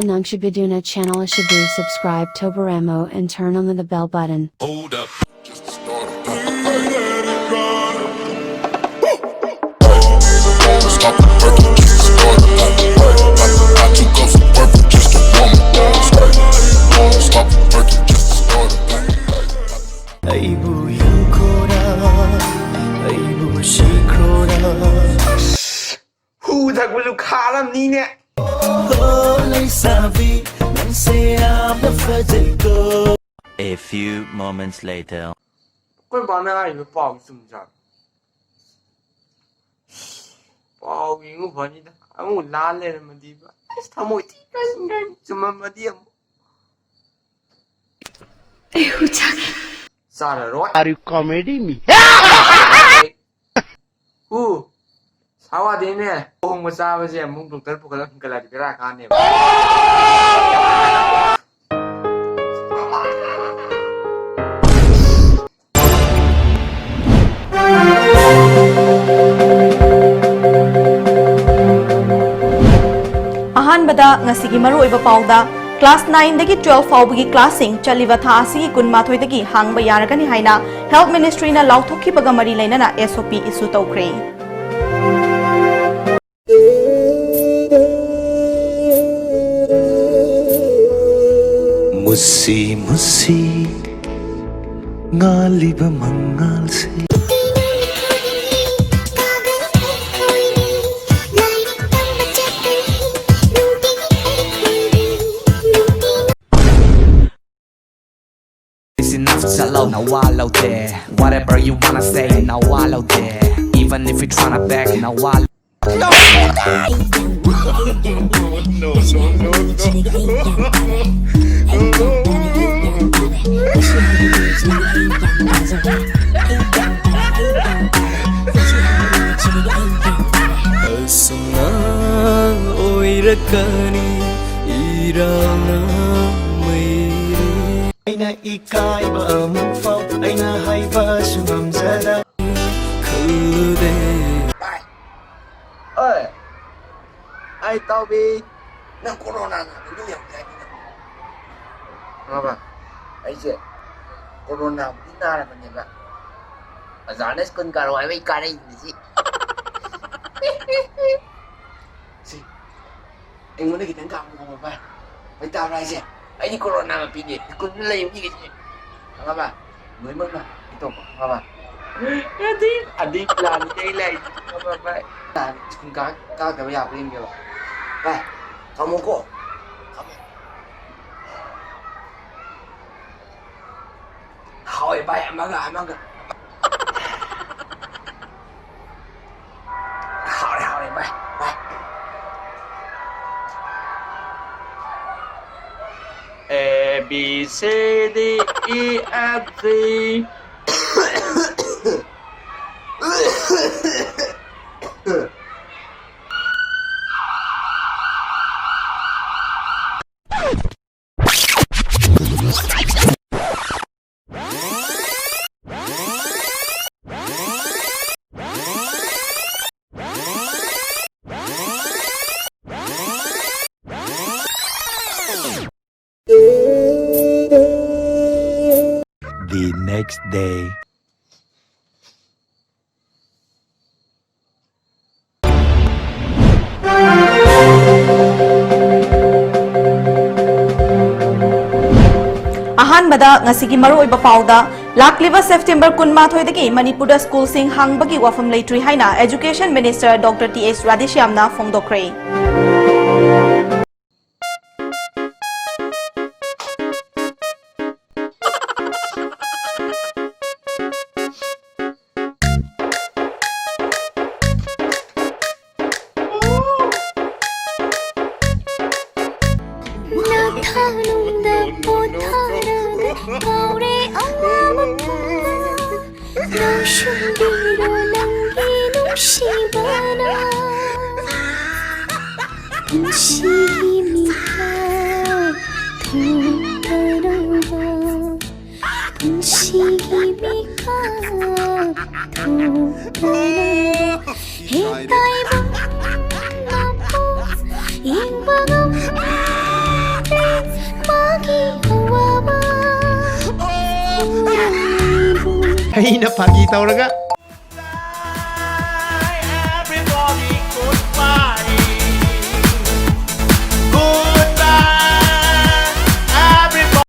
Nangshabiduna channel Shabu subscribe to Baremo and turn on the bell button. Hold up. Just to start a stop the working, just to start a I took off some work just to warm up. Stop the working, just to start a oibyuko shikrora Who that will look hard Nina? A few moments later. Quay bán ai mà bỏ sùng chẳng bỏ cái ngủ vào như thế anh muốn la lên mà đi ba thằng mồi thích cái gì mà đi em Ew, chắc sao rồi Are you comedy me? sao à thế này không có sao bây giờ muốn đụng tới phụ cái cái là cái ra can này Ahanbada ngasigi maruoiba pauda class 9 dagi 12 faubagi classing chaliva tha asigi kunmathoi dagi hangba yaragani haina health ministry na lauthokhi baga mari lainana SOP issue tawkre Musi ngaliba mangal se Enough to low, now while out there. Whatever you wanna say, now while out there. Even if you're tryna back, now while. No! Aina ikai ba amuk fau aina hai ba sungam zada khude ơi ai tao bị nó corona nó cái liều này không ấy chứ corona bị na là mình nhận là giờ nó con cà ròi với cà đây gì gì anh muốn đi cái tiếng cào không phải phải tao ra gì anh đi corona mà bị gì con lây như cái gì không phải mới mất mà cái tổ không phải Adi plan cái này không phải là con cá cái bây giờ cái gì vậy đây không muốn cô hỏi bài em mang cái hỏi bài A B C D E F G The next day. Ahanbada ngasigi maruoiba pauda lakliba September kunmathoi dagi Manipur school sing hangbagi wafam leitri haina Education Minister Dr. T.S. Radhishyamna phongdokre punshida ꯑꯩꯅ ꯐꯥꯒꯤ ꯇꯧꯔꯒ